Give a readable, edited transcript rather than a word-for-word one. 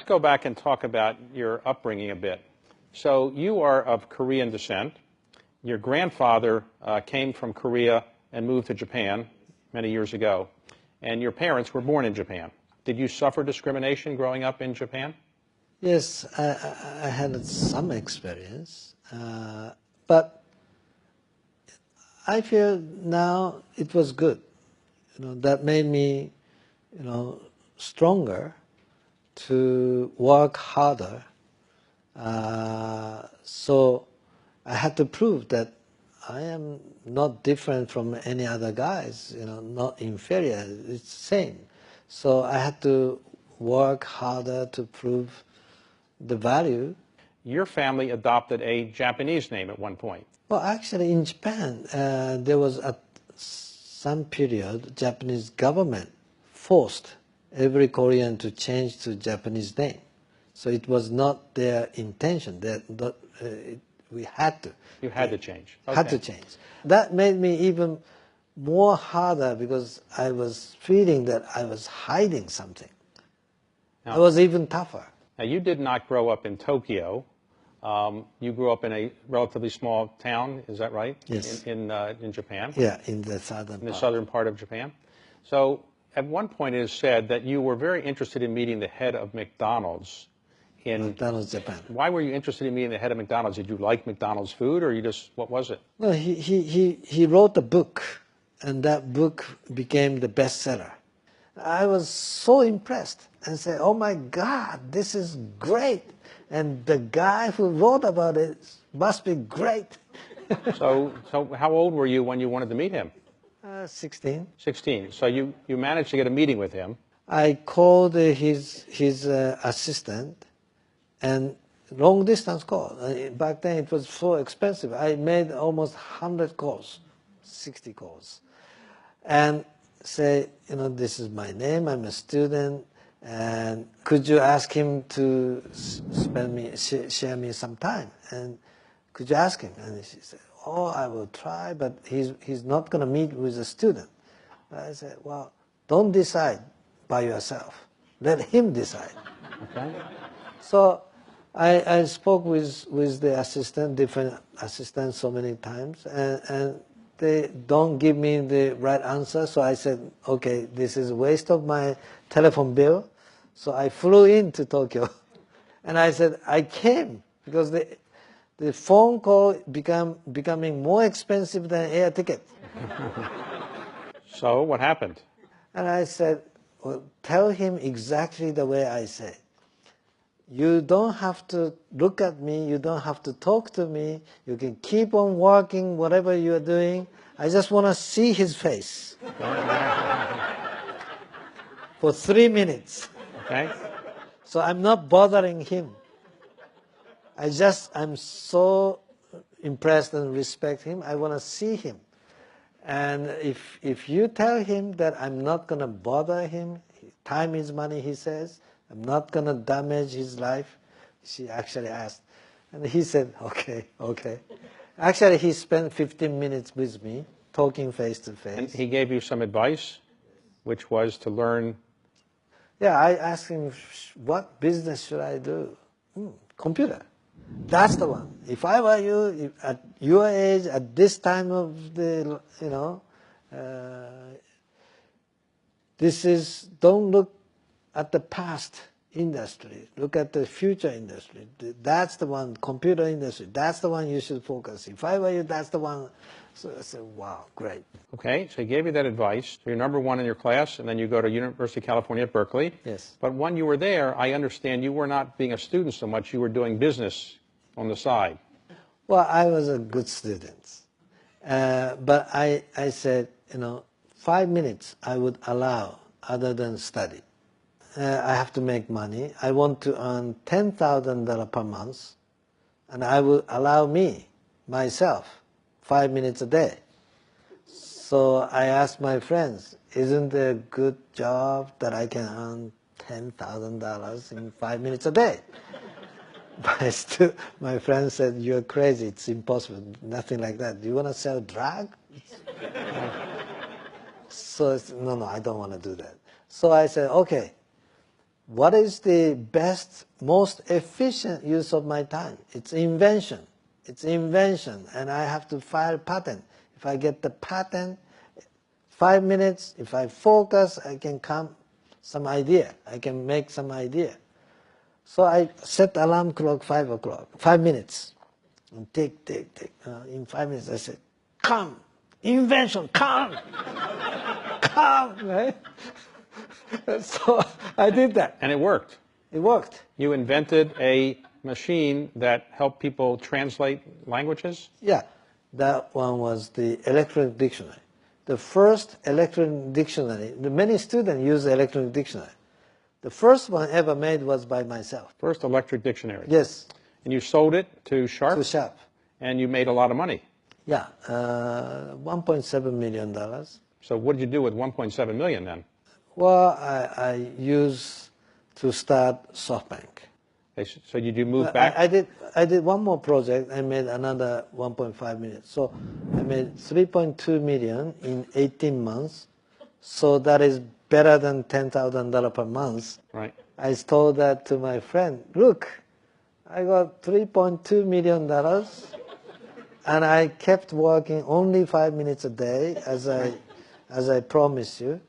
go back and talk about your upbringing a bit. So you are of Korean descent. Your grandfather came from Korea and moved to Japan many years ago. And your parents were born in Japan. Did you suffer discrimination growing up in Japan? Yes, I had some experience. But I feel now it was good. That made me, stronger to work harder. So I had to prove that I am not different from any other guys, not inferior, it's the same. So I had to work harder to prove the value. Your family adopted a Japanese name at one point. Well, actually in Japan, there was at some period, Japanese government forced every Korean to change to Japanese name. So it was not their intention. We had to. You had to change. Okay. Had to change. That made me even more harder because I was feeling that I was hiding something. Now, I was even tougher. Now, you did not grow up in Tokyo. You grew up in a relatively small town, is that right? Yes. In Japan? Yeah, in the southern part of Japan. So at one point it is said that you were very interested in meeting the head of McDonald's in McDonald's, Japan. Why were you interested in meeting the head of McDonald's? Did you like McDonald's food, or what was it? No, he wrote a book, and that book became the bestseller. I was so impressed and said, oh my God, this is great. And the guy who wrote about it must be great. So how old were you when you wanted to meet him? 16. 16. So you managed to get a meeting with him. I called his assistant, and long distance call. Back then it was so expensive. I made almost 100 calls, 60 calls. And say, this is my name, I'm a student, and could you ask him to share me some time? And could you ask him? And she said, oh, I will try, but he's not going to meet with a student. I said, well, don't decide by yourself. Let him decide. Okay. So I spoke with the assistant, different assistants so many times, and they don't give me the right answer. So I said, okay, this is a waste of my telephone bill. So I flew into Tokyo. And I said, I came because the phone call becoming more expensive than air ticket. So what happened? And I said, well, tell him exactly the way I say. You don't have to look at me. You don't have to talk to me. You can keep on working, whatever you are doing. I just want to see his face for 3 minutes. Okay. So I'm not bothering him. I'm so impressed and respect him. I want to see him. And if you tell him that I'm not going to bother him, time is money, he says, I'm not going to damage his life. She actually asked. And he said, okay. Actually, he spent 15 minutes with me, talking face to face. And he gave you some advice, which was to learn. Yeah, I asked him, what business should I do? Computer. That's the one. If I were you, at your age, at this time of the, don't look at the past industry. Look at the future industry. That's the one, computer industry. That's the one you should focus. If I were you, that's the one. So I said, wow, great. Okay, so he gave you that advice. You're number one in your class, and then you go to University of California at Berkeley. Yes. But when you were there, I understand you were not being a student so much, you were doing business on the side. Well, I was a good student. But I said, 5 minutes I would allow other than study. I have to make money. I want to earn $10,000 per month, and I will allow myself, 5 minutes a day. So I asked my friends, isn't it a good job that I can earn $10,000 in 5 minutes a day? But my friend said, you're crazy, it's impossible, nothing like that. Do you want to sell drug? So I said, no, I don't want to do that. So I said, okay, what is the best, most efficient use of my time? It's invention. It's invention, and I have to file patent. If I get the patent, 5 minutes, if I focus, I can come some idea. I can make some idea. So I set alarm clock 5 o'clock, 5 minutes. And tick, tick, tick. In 5 minutes, I said, come, invention, come, come, right? So I did that. And it worked. It worked. You invented a machine that helped people translate languages? Yeah, that one was the electronic dictionary. The first electronic dictionary, many students use the electronic dictionary. The first one ever made was by myself. First electric dictionary. Yes. And you sold it to Sharp? To Sharp. And you made a lot of money. Yeah, $1.7 million. So what did you do with $1.7 million then? Well, I used to start Softbank. So did you move back? I did one more project. I made another 1.5 million. So I made 3.2 million in 18 months. So that is better than $10,000 per month. Right. I told that to my friend. Look, I got $3.2 million, and I kept working only 5 minutes a day, as I promised you.